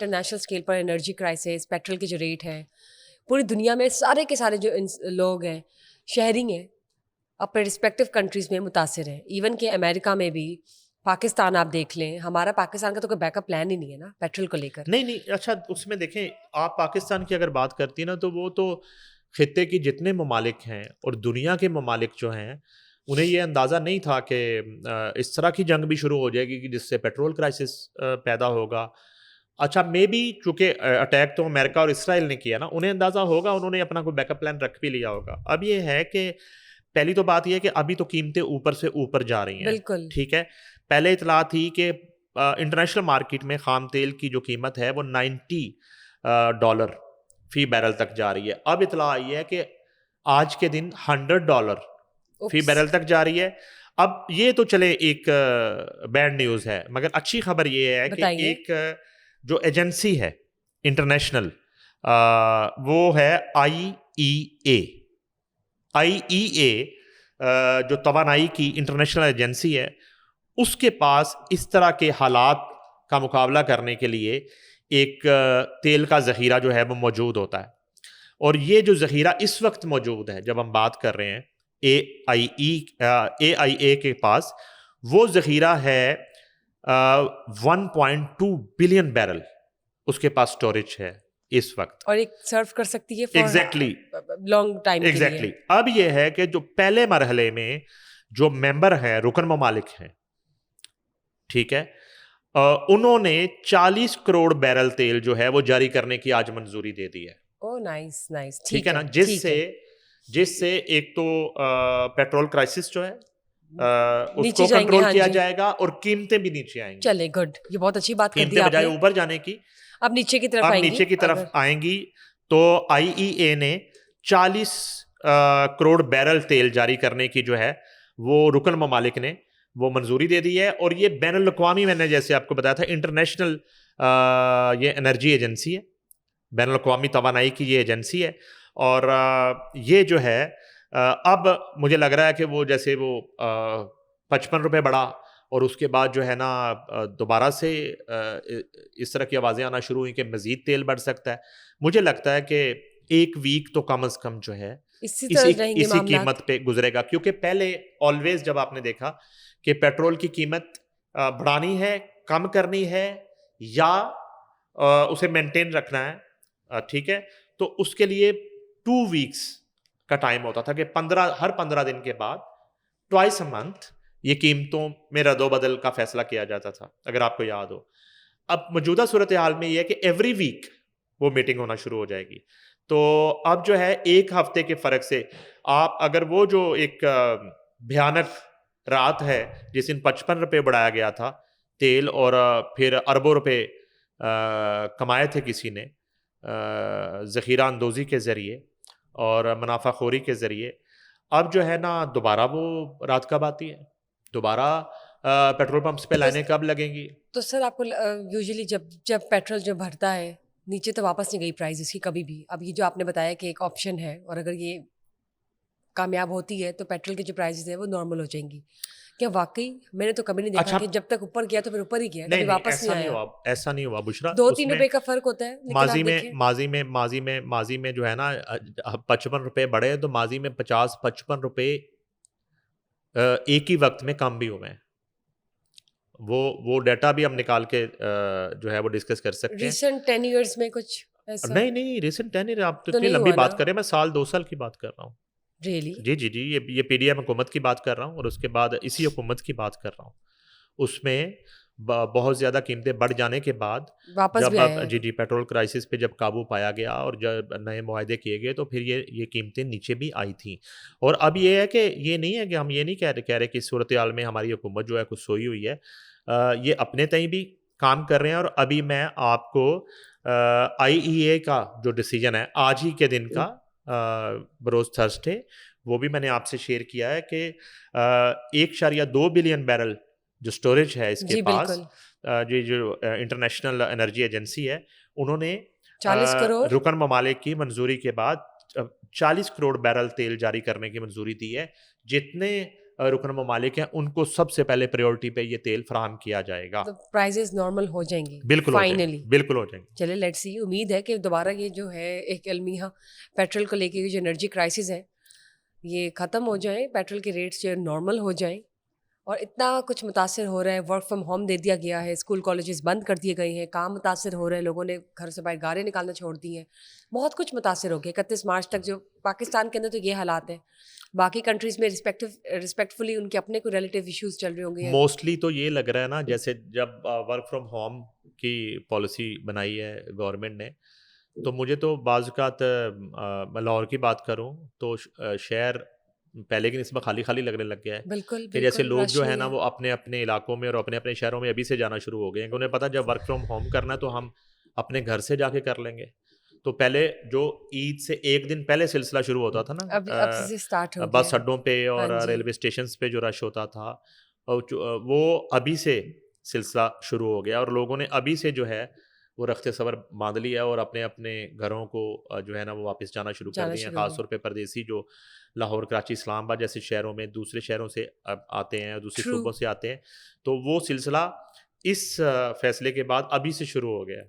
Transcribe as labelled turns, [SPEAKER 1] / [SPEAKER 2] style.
[SPEAKER 1] International scale پر energy crisis, petrol کے جو rate ہیں پوری دنیا میں سارے کے سارے جو لوگ ہیں شہری ہیں اپنے رسپیکٹو کنٹریز میں متاثر ہیں. ایون کہ امریکہ میں بھی، پاکستان آپ دیکھ لیں، ہمارا پاکستان کا تو کوئی بیک اپ پلان ہی نہیں ہے نا پیٹرول کو لے کر.
[SPEAKER 2] نہیں اچھا اس میں دیکھیں آپ پاکستان کی اگر بات کرتی ہیں نا تو وہ تو خطے کی جتنے ممالک ہیں اور دنیا کے ممالک جو ہیں انہیں یہ اندازہ نہیں تھا کہ اس طرح کی جنگ بھی شروع ہو جائے گی کہ جس سے پیٹرول کرائسس پیدا ہوگا. اچھا مے بی چونکہ اٹیک تو امریکہ اور اسرائیل نے کیا نا، انہیں اندازہ ہوگا، انہوں نے اپنا کوئی بیک اپ پلان رکھ بھی لیا ہوگا. اب یہ ہے کہ پہلی تو بات یہ ہے کہ ابھی تو قیمتیں اوپر سے اوپر جا رہی ہیں.
[SPEAKER 1] بالکل
[SPEAKER 2] ٹھیک ہے، پہلے اطلاع تھی کہ انٹرنیشنل مارکیٹ میں خام تیل کی جو قیمت ہے وہ $90 فی بیرل تک جا رہی ہے. اب اطلاع آئی ہے کہ آج کے دن $100 فی بیرل تک جا رہی ہے. اب یہ تو چلے ایک بیڈ نیوز ہے، مگر اچھی خبر یہ ہے کہ ایک جو ایجنسی ہے انٹرنیشنل وہ ہے IEA جو توانائی کی انٹرنیشنل ایجنسی ہے، اس کے پاس اس طرح کے حالات کا مقابلہ کرنے کے لیے ایک تیل کا ذخیرہ جو ہے وہ موجود ہوتا ہے. اور یہ جو ذخیرہ اس وقت موجود ہے جب ہم بات کر رہے ہیں AIA کے پاس، وہ ذخیرہ ہے 1.2 بلین بیرل اس کے پاس سٹوریج ہے اس وقت،
[SPEAKER 1] اور ایک سرو کر سکتی ہے
[SPEAKER 2] ایگزیکٹلی
[SPEAKER 1] لانگ ٹائم کے لیے.
[SPEAKER 2] ایگزیکٹلی. اب یہ ہے کہ جو پہلے مرحلے میں جو ممبر ہیں، رکن ممالک ہیں، ٹھیک ہے، انہوں نے 40 کروڑ بیرل تیل جو ہے وہ جاری کرنے کی آج منظوری دے دی ہے.
[SPEAKER 1] نائس
[SPEAKER 2] ٹھیک ہے نا، جس سے ایک تو پیٹرول کرائسس جو ہے اس کو کنٹرول کیا جائے گا اور قیمتیں بھی نیچے آئیں گی.
[SPEAKER 1] چلے گڈ، یہ بہت اچھی بات کر دی
[SPEAKER 2] قیمتیں
[SPEAKER 1] آپ نے.
[SPEAKER 2] بجائے اوپر جانے کی
[SPEAKER 1] اب نیچے کی
[SPEAKER 2] طرف آئیں گی. تو IEA نے 40 کروڑ بیرل تیل جاری کرنے کی جو ہے وہ رکن ممالک نے وہ منظوری دے دی ہے. اور یہ بین الاقوامی، میں نے جیسے آپ کو بتایا تھا، انٹرنیشنل یہ انرجی ایجنسی ہے، بین الاقوامی توانائی کی یہ ایجنسی ہے. اور یہ جو ہے اب مجھے لگ رہا ہے کہ وہ جیسے وہ 55 روپے بڑھا اور اس کے بعد جو ہے نا دوبارہ سے اس طرح کی آوازیں آنا شروع ہوئیں کہ مزید تیل بڑھ سکتا ہے. مجھے لگتا ہے کہ ایک ویک تو کم از کم جو ہے اسی قیمت پہ گزرے گا، کیونکہ پہلے آلویز جب آپ نے دیکھا کہ پیٹرول کی قیمت بڑھانی ہے، کم کرنی ہے یا اسے مینٹین رکھنا ہے، ٹھیک ہے، تو اس کے لیے 2 ویکس کا ٹائم ہوتا تھا کہ ہر 15 دن کے بعد ٹوائس اے منتھ یہ قیمتوں میں رد و بدل کا فیصلہ کیا جاتا تھا، اگر آپ کو یاد ہو. اب موجودہ صورتحال میں یہ ہے کہ ایوری ویک وہ میٹنگ ہونا شروع ہو جائے گی. تو اب جو ہے ایک ہفتے کے فرق سے آپ اگر وہ جو ایک بھیانک رات ہے جس دن 55 روپے بڑھایا گیا تھا تیل، اور پھر اربوں روپے کمائے تھے کسی نے ذخیرہ اندوزی کے ذریعے اور منافع خوری کے ذریعے، اب جو ہے نا دوبارہ وہ رات کب آتی ہے، دوبارہ پیٹرول پمپس پہ لائنیں کب لگیں گی؟
[SPEAKER 1] تو سر آپ کو یوزلی جب پیٹرول جو بھرتا ہے نیچے تو واپس نہیں گئی پرائز اس کی کبھی بھی. اب یہ جو آپ نے بتایا کہ ایک آپشن ہے، اور اگر یہ کامیاب ہوتی ہے تو پیٹرول کی جو پرائزز ہیں وہ نارمل ہو جائیں گی. کیا واقعی؟ میں نے تو کبھی نہیں دیکھا کہ جب تک اوپر گیا تو پھر اوپر ہی گیا، کبھی واپس نہیں آیا.
[SPEAKER 2] ایسا نہیں ہوا بشرا.
[SPEAKER 1] 2-3 روپے کا فرق ہوتا ہے.
[SPEAKER 2] ماضی میں جو ہے نا 55 روپے بڑھے تو ماضی میں 50-55 روپے ایک ہی وقت میں کم بھی ہوئے ہیں. وہ ڈیٹا بھی ہم نکال کے جو ہے وہ ڈسکس کر سکتے ہیں.
[SPEAKER 1] ریسنٹ 10 ایئرز میں کچھ ایسا؟
[SPEAKER 2] نہیں ریسنٹ 10 ایئر آپ تو اتنی لمبی بات کر رہے ہیں، میں سال 2 سال کی بات کر رہا ہوں.
[SPEAKER 1] ریئلی؟
[SPEAKER 2] جی یہ PDM حکومت کی بات کر رہا ہوں، اور اس کے بعد اسی حکومت کی بات کر رہا ہوں. اس میں بہت زیادہ قیمتیں بڑھ جانے کے بعد جب پیٹرول کرائسس پہ جب قابو پایا گیا اور جب نئے معاہدے کیے گئے تو پھر یہ قیمتیں نیچے بھی آئی تھیں. اور اب یہ ہے کہ یہ نہیں ہے کہ ہم یہ نہیں کہہ رہے کہ صورتحال میں ہماری حکومت جو ہے کچھ سوئی ہوئی ہے، یہ اپنے تئیں بھی کام کر رہے ہیں. اور ابھی میں آپ کو IEA کا جو ڈیسیجن ہے آج ہی کے دن کا بروز تھرسڈے، وہ بھی میں نے آپ سے شیئر کیا ہے کہ 1.2 بلین بیرل جو سٹوریج ہے اس کے پاس، جو انٹرنیشنل انرجی ایجنسی ہے، انہوں نے
[SPEAKER 1] 40 کروڑ
[SPEAKER 2] رکن ممالک کی منظوری کے بعد 40 کروڑ بیرل تیل جاری کرنے کی منظوری دی ہے، جتنے رکن ممالک ہیں ان کو سب سے پہلے پریورٹی پہ یہ تیل فراہم کیا جائے گا.
[SPEAKER 1] تو پرائزز نارمل ہو جائیں گی
[SPEAKER 2] بالکل ہو جائیں گے,
[SPEAKER 1] فائنلی.
[SPEAKER 2] بالکل ہو جائیں گے.
[SPEAKER 1] چلے لیٹس سی, امید ہے کہ دوبارہ یہ جو ہے ایک المیہ پیٹرول کو لے کے جو انرجی کرائسس ہے یہ ختم ہو جائیں, پیٹرول کے ریٹس جو نارمل ہو جائیں. اور اتنا کچھ متاثر ہو رہا ہے, ورک فرام ہوم دے دیا گیا ہے, اسکول کالجز بند کر دیے گئے ہیں, کام متاثر ہو رہے ہیں, لوگوں نے گھر سے باہر گاڑیاں نکالنا چھوڑ دی ہیں, بہت کچھ متاثر ہو گیا. 31 مارچ تک جو پاکستان کے اندر تو یہ حالات ہیں, باقی کنٹریز میں رسپیکٹفلی ان کے اپنے کوئی ریلیٹیو ایشوز چل رہے ہوں گے.
[SPEAKER 2] موسٹلی تو یہ لگ رہا ہے نا, جیسے جب ورک فرام ہوم کی پالیسی بنائی ہے گورنمنٹ نے, تو مجھے تو بعض اوقات میں لاہور کی بات کروں تو شہر پہلے کی نسبت خالی خالی لگنے لگ گیا ہے.
[SPEAKER 1] بالکل
[SPEAKER 2] کہ جیسے لوگ
[SPEAKER 1] رش
[SPEAKER 2] جو ہے
[SPEAKER 1] نہیں
[SPEAKER 2] نا وہ اپنے اپنے علاقوں میں اور اپنے اپنے شہروں میں ابھی سے جانا شروع ہو گئے ہیں, کہ انہیں پتہ جب ورک فرام ہوم کرنا ہے تو ہم اپنے گھر سے جا کے کر لیں گے. تو پہلے جو عید سے ایک دن پہلے سلسلہ شروع ہوتا تھا نا,
[SPEAKER 1] اب سے اسٹارٹ ہو
[SPEAKER 2] بس
[SPEAKER 1] گیا.
[SPEAKER 2] اڈوں پہ اور
[SPEAKER 1] ہاں جی.
[SPEAKER 2] ریلوے اسٹیشنز پہ جو رش ہوتا تھا, وہ ابھی سے سلسلہ شروع ہو گیا, اور لوگوں نے ابھی سے جو ہے وہ رخت صبر باندھ لیا اور اپنے اپنے گھروں کو جو ہے نا وہ واپس جانا شروع کر دیے ہیں. خاص طور پہ پردیسی جو لاہور, کراچی, اسلام آباد جیسے شہروں میں دوسرے شہروں سے آتے ہیں, دوسرے صوبوں سے آتے ہیں, تو وہ سلسلہ اس فیصلے کے بعد ابھی سے شروع ہو گیا ہے.